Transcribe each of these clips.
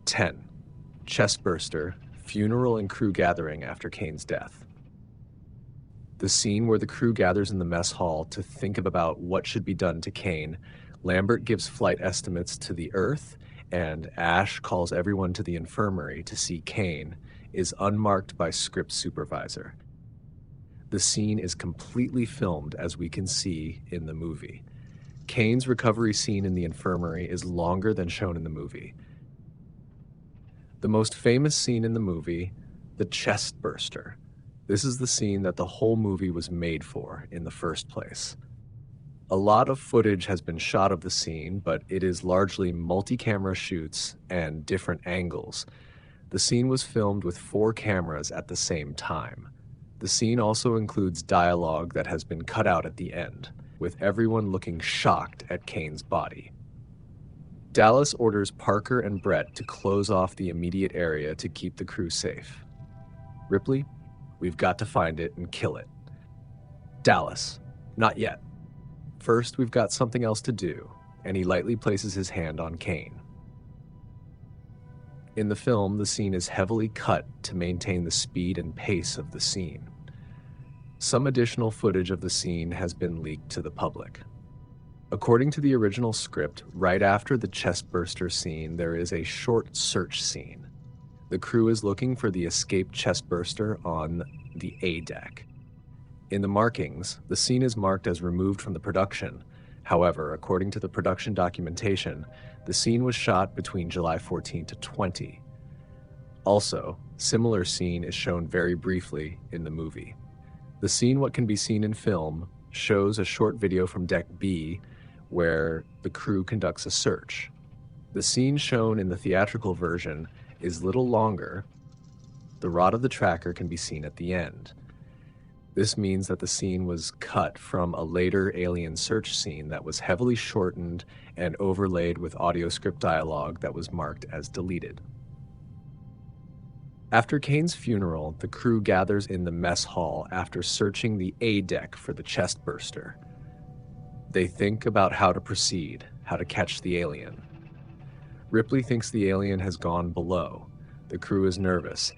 10. Chestburster, funeral and crew gathering after Kane's death. The scene where the crew gathers in the mess hall to think about what should be done to Kane. Lambert gives flight estimates to the Earth, and Ash calls everyone to the infirmary to see Kane, is unmarked by script supervisor. The scene is completely filmed as we can see in the movie. Kane's recovery scene in the infirmary is longer than shown in the movie. The most famous scene in the movie, the Chestburster. This is the scene that the whole movie was made for in the first place. A lot of footage has been shot of the scene, but it is largely multi-camera shoots and different angles. The scene was filmed with 4 cameras at the same time. The scene also includes dialogue that has been cut out at the end, with everyone looking shocked at Kane's body. Dallas orders Parker and Brett to close off the immediate area to keep the crew safe. Ripley, we've got to find it and kill it. Dallas, not yet. First, we've got something else to do, and he lightly places his hand on Kane. In the film, the scene is heavily cut to maintain the speed and pace of the scene. Some additional footage of the scene has been leaked to the public. According to the original script, right after the Chestburster scene, there is a short search scene. The crew is looking for the escaped Chestburster on the A deck. In the markings, the scene is marked as removed from the production. However, according to the production documentation, the scene was shot between July 14 to 20. Also, similar scene is shown very briefly in the movie. The scene what can be seen in film shows a short video from Deck B where the crew conducts a search. The scene shown in the theatrical version is little longer. The rod of the tracker can be seen at the end. This means that the scene was cut from a later alien search scene that was heavily shortened and overlaid with audio script dialogue that was marked as deleted. After Kane's funeral, the crew gathers in the mess hall after searching the A deck for the Chestburster. They think about how to proceed, how to catch the alien. Ripley thinks the alien has gone below. The crew is nervous.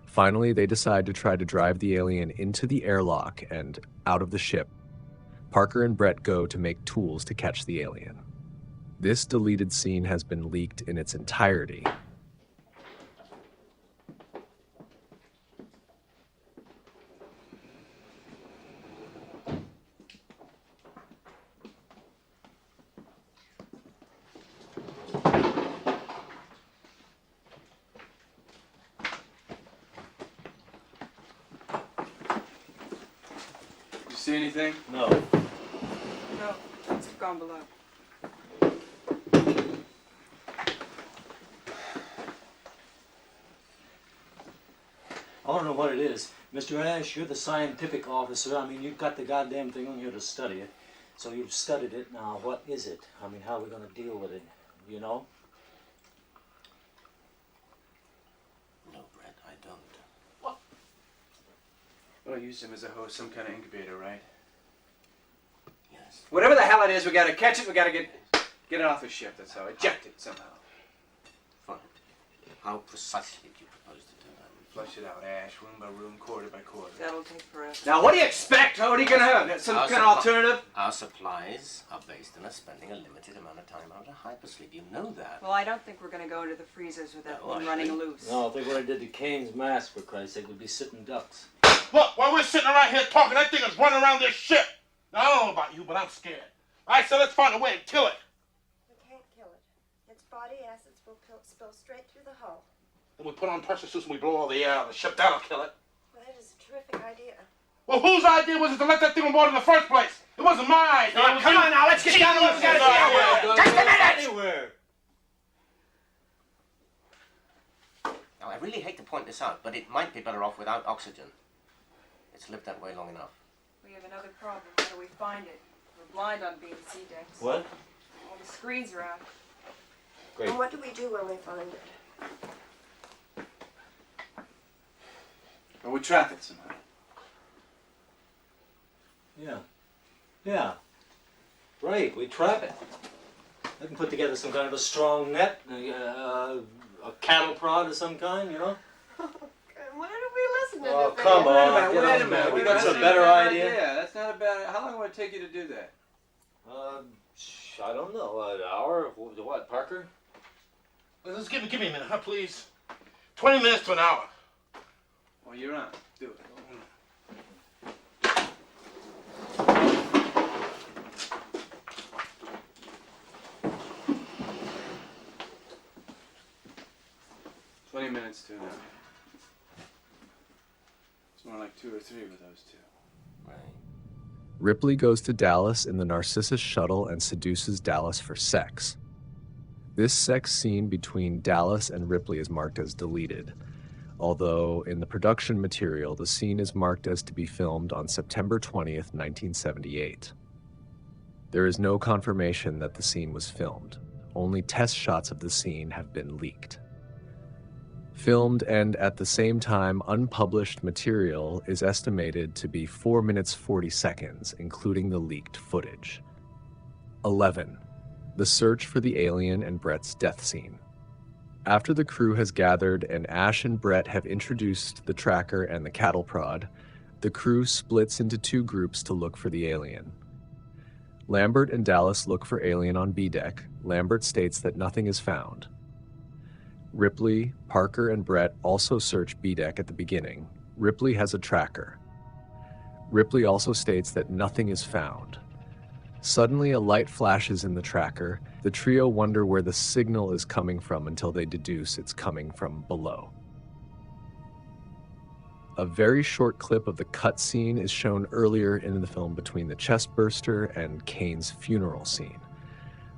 Finally, they decide to try to drive the alien into the airlock and out of the ship. Parker and Brett go to make tools to catch the alien. This deleted scene has been leaked in its entirety. See anything? No. No, it's gone below. I don't know what it is. Mr. Ash, you're the scientific officer. I mean, you've got the goddamn thing on here to study it. So you've studied it. Now, what is it? I mean, how are we going to deal with it? You know? No, Brett, I don't. What? Well, I used him as a host, some kind of incubator, right? Yes. Whatever the hell it is, we gotta catch it, we gotta get it off the ship, that's how. Eject it somehow. Fine. How precisely do you propose to do that? Flush it out, Ash, room by room, quarter by quarter. That'll take forever. Now, what do you expect? What are you gonna have? Some kind of alternative? Our supplies are based on us spending a limited amount of time under hypersleep. You know that. Well, I don't think we're going to go into the freezers without them running loose. No, if they would have did the Kane's mask, for Christ's sake, we'd be sitting ducks. Look, while we're sitting around here talking, that thing is running around this ship. Now, I don't know about you, but I'm scared. All right, so let's find a way to kill it. We can't kill it. Its body acids will spill straight through the hull. Then we put on pressure suits and we blow all the air out of the ship. That'll kill it. Well, that is a terrific idea. Well, whose idea was it to let that thing on board in the first place? It wasn't my idea. Now, come on now, let's get down to what we gotta do. Just a minute! Anywhere. Now, I really hate to point this out, but it might be better off without oxygen. It's lived that way long enough. We have another problem. How do we find it? We're blind on B and C decks. What? All the screens are out. Great. And what do we do when we find it? Well, we trap it somehow. Yeah. Yeah. Right, we trap it. I can put together some kind of a strong net, a cattle prod of some kind, you know? Why don't we listen to Oh, this? come Wait a on, minute, get wait on a minute. board. You That's got some not better a bad idea? Yeah, that's not a bad. How long would it take you to do that? I don't know, an hour? What, Parker? Let's give me a minute, huh, please? 20 minutes to an hour. Well, you're on. Do it. 20 minutes to an hour. It's more like 2 or 3 with those two. Right. Ripley goes to Dallas in the Narcissus shuttle and seduces Dallas for sex. This sex scene between Dallas and Ripley is marked as deleted, although in the production material the scene is marked as to be filmed on September 20th, 1978. There is no confirmation that the scene was filmed. Only test shots of the scene have been leaked. Filmed and at the same time unpublished material is estimated to be 4 minutes 40 seconds, including the leaked footage. 11. The search for the alien and Brett's death scene. After the crew has gathered and Ash and Brett have introduced the tracker and the cattle prod, the crew splits into 2 groups to look for the alien. Lambert and Dallas look for alien on B deck. Lambert states that nothing is found. Ripley, Parker, and Brett also search B deck at the beginning. Ripley has a tracker. Ripley also states that nothing is found. Suddenly, a light flashes in the tracker. The trio wonder where the signal is coming from until they deduce it's coming from below. A very short clip of the cutscene is shown earlier in the film between the Chestburster and Kane's funeral scene.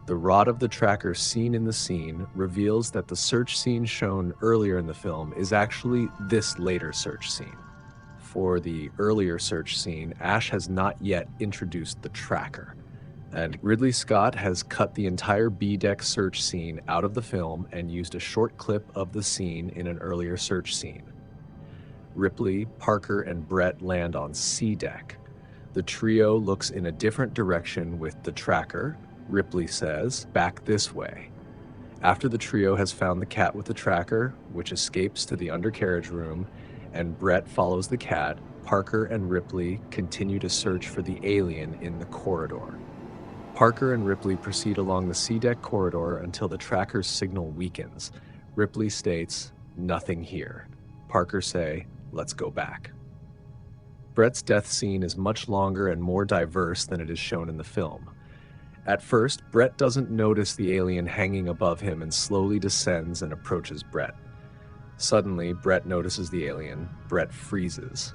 The rod of the tracker seen in the scene reveals that the search scene shown earlier in the film is actually this later search scene. For the earlier search scene, Ash has not yet introduced the tracker, and Ridley Scott has cut the entire B-deck search scene out of the film and used a short clip of the scene in an earlier search scene. Ripley, Parker, and Brett land on C deck. The trio looks in a different direction with the tracker. Ripley says, "Back this way." After the trio has found the cat with the tracker, which escapes to the undercarriage room, and Brett follows the cat, Parker and Ripley continue to search for the alien in the corridor. Parker and Ripley proceed along the C-deck corridor until the tracker's signal weakens. Ripley states, "Nothing here." Parker say, "Let's go back." Brett's death scene is much longer and more diverse than it is shown in the film. At first, Brett doesn't notice the alien hanging above him and slowly descends and approaches Brett. Suddenly, Brett notices the alien. Brett freezes.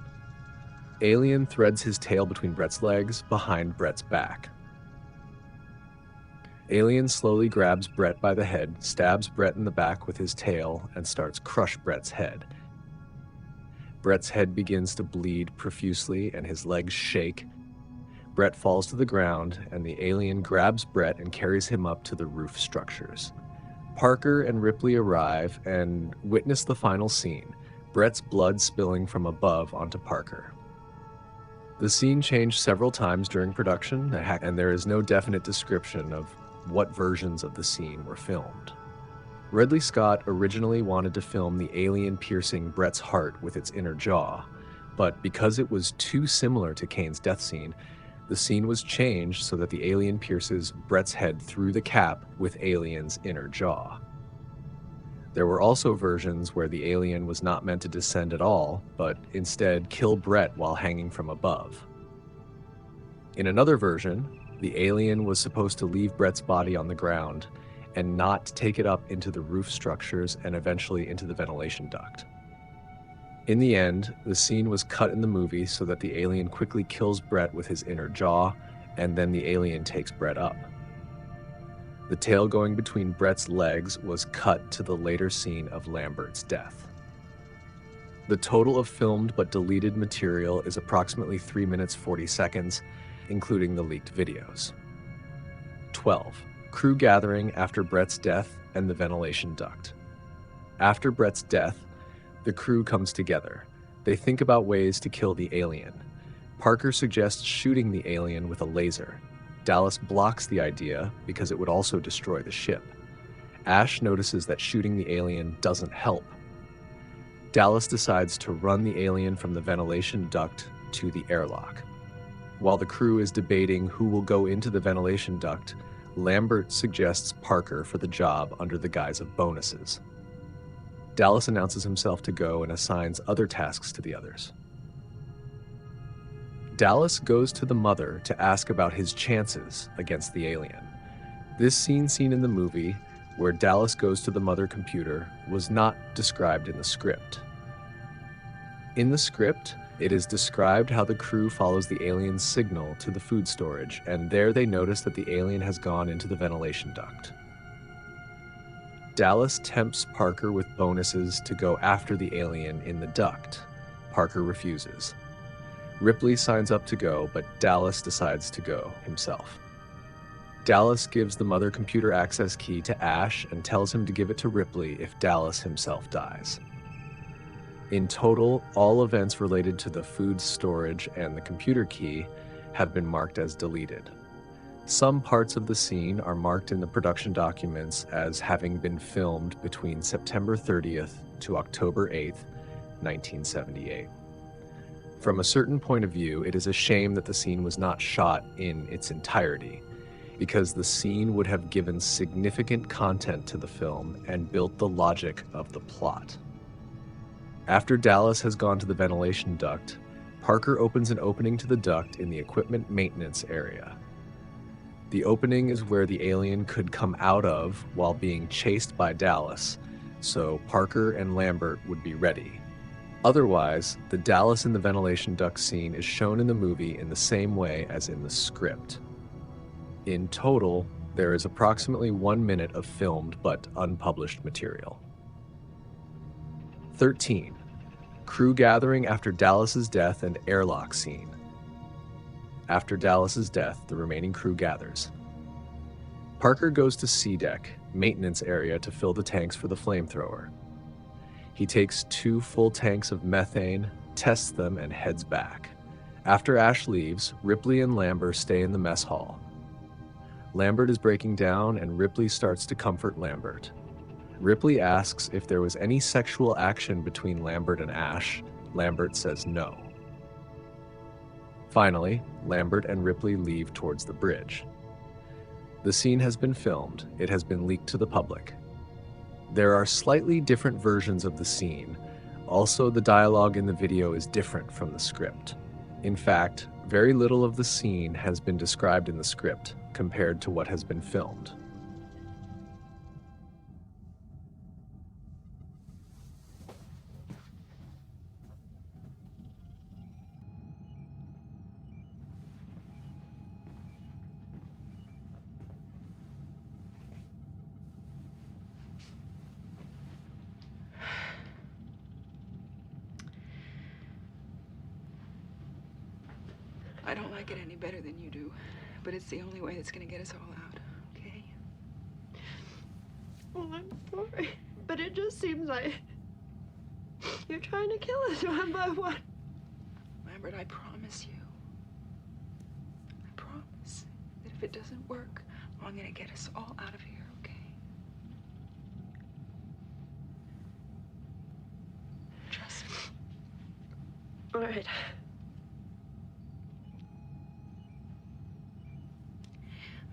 Alien threads his tail between Brett's legs, behind Brett's back. Alien slowly grabs Brett by the head, stabs Brett in the back with his tail, and starts crush Brett's head. Brett's head begins to bleed profusely and his legs shake. Brett falls to the ground, and the alien grabs Brett and carries him up to the roof structures. Parker and Ripley arrive and witness the final scene, Brett's blood spilling from above onto Parker. The scene changed several times during production, and there is no definite description of what versions of the scene were filmed. Ridley Scott originally wanted to film the alien piercing Brett's heart with its inner jaw, but because it was too similar to Kane's death scene, the scene was changed so that the alien pierces Brett's head through the cap with Alien's inner jaw. There were also versions where the alien was not meant to descend at all, but instead kill Brett while hanging from above. In another version, the alien was supposed to leave Brett's body on the ground and not take it up into the roof structures and eventually into the ventilation duct. In the end, the scene was cut in the movie so that the alien quickly kills Brett with his inner jaw, and then the alien takes Brett up. The tail going between Brett's legs was cut to the later scene of Lambert's death. The total of filmed but deleted material is approximately 3 minutes 40 seconds, including the leaked videos. 12. Crew gathering after Brett's death and the ventilation duct. After Brett's death, the crew comes together. They think about ways to kill the alien. Parker suggests shooting the alien with a laser. Dallas blocks the idea because it would also destroy the ship. Ash notices that shooting the alien doesn't help. Dallas decides to run the alien from the ventilation duct to the airlock. While the crew is debating who will go into the ventilation duct, Lambert suggests Parker for the job under the guise of bonuses. Dallas announces himself to go and assigns other tasks to the others. Dallas goes to the mother to ask about his chances against the alien. This scene seen in the movie, where Dallas goes to the mother computer, was not described in the script. In the script, it is described how the crew follows the alien's signal to the food storage, and there they notice that the alien has gone into the ventilation duct. Dallas tempts Parker with bonuses to go after the alien in the duct. Parker refuses. Ripley signs up to go, but Dallas decides to go himself. Dallas gives the mother computer access key to Ash and tells him to give it to Ripley if Dallas himself dies. In total, all events related to the food storage and the computer key have been marked as deleted. Some parts of the scene are marked in the production documents as having been filmed between September 30th to October 8th, 1978. From a certain point of view, it is a shame that the scene was not shot in its entirety, because the scene would have given significant content to the film and built the logic of the plot. After Dallas has gone to the ventilation duct, Parker opens an opening to the duct in the equipment maintenance area. The opening is where the alien could come out of while being chased by Dallas, so Parker and Lambert would be ready. Otherwise, the Dallas in the ventilation duct scene is shown in the movie in the same way as in the script. In total, there is approximately 1 minute of filmed but unpublished material. 13. Crew gathering after Dallas's death and airlock scene. After Dallas's death, the remaining crew gathers. Parker goes to C deck, maintenance area, to fill the tanks for the flamethrower. He takes 2 full tanks of methane, tests them, and heads back. After Ash leaves, Ripley and Lambert stay in the mess hall. Lambert is breaking down, and Ripley starts to comfort Lambert. Ripley asks if there was any sexual action between Lambert and Ash. Lambert says no. Finally, Lambert and Ripley leave towards the bridge. The scene has been filmed. It has been leaked to the public. There are slightly different versions of the scene. Also, the dialogue in the video is different from the script. In fact, very little of the scene has been described in the script compared to what has been filmed. I don't like it any better than you do, but it's the only way that's gonna get us all out, okay? Well, I'm sorry, but it just seems like you're trying to kill us one by one. Lambert, I promise you. I promise that if it doesn't work, I'm gonna get us all out of here, okay? Trust me. All right.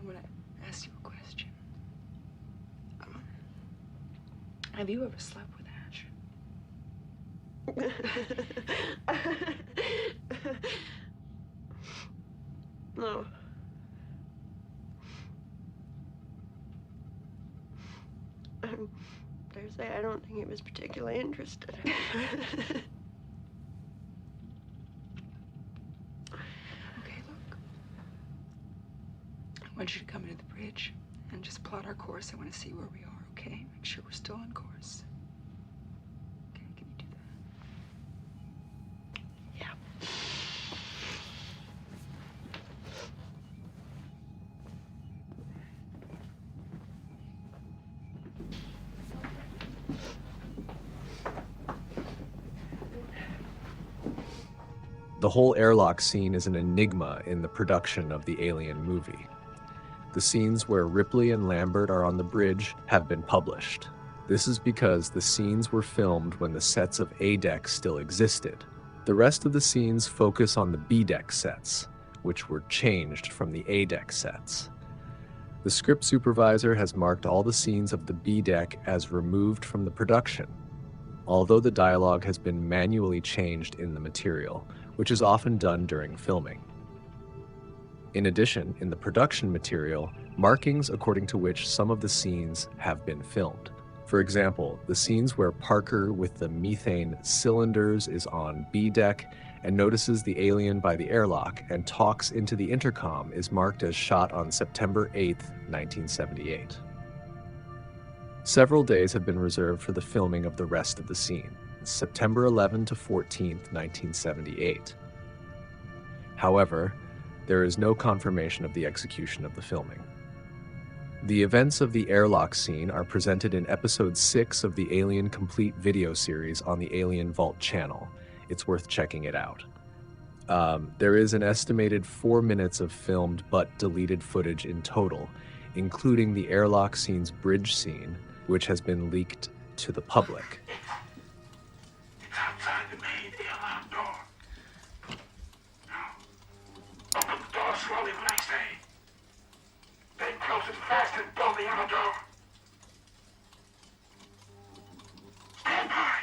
I'm gonna ask you a question. Have you ever slept with Ash? No. Thursday, I don't think he was particularly interested. Okay, look. I want you to come into the bridge and just plot our course. I want to see where we are, okay? Make sure we're still on course. Okay, can you do that? Yeah. The whole airlock scene is an enigma in the production of the Alien movie. The The scenes where Ripley and Lambert are on the bridge have been published. This is because the scenes were filmed when the sets of A deck still existed. The rest of the scenes focus on the B deck sets, which were changed from the A deck sets. The script supervisor has marked all the scenes of the B deck as removed from the production, although the dialogue has been manually changed in the material, which is often done during filming. In addition, in the production material, markings according to which some of the scenes have been filmed. For example, the scenes where Parker with the methane cylinders is on B deck and notices the alien by the airlock and talks into the intercom is marked as shot on September 8, 1978. Several days have been reserved for the filming of the rest of the scene, September 11 to 14, 1978. However, there is no confirmation of the execution of the filming. The events of the airlock scene are presented in episode 6 of the Alien Complete video series on the Alien Vault channel. It's worth checking it out. There is an estimated 4 minutes of filmed but deleted footage in total, including the airlock scene's bridge scene, which has been leaked to the public. It's outside the main airlock door. Now, open the door slowly when I say. Then close it fast and blow the outer door. Stand by.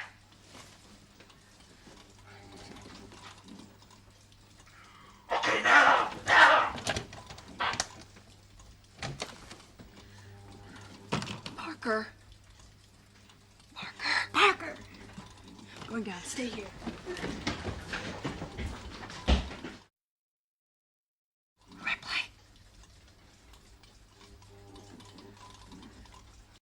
Okay, now! Parker. Parker. Going down. Stay here.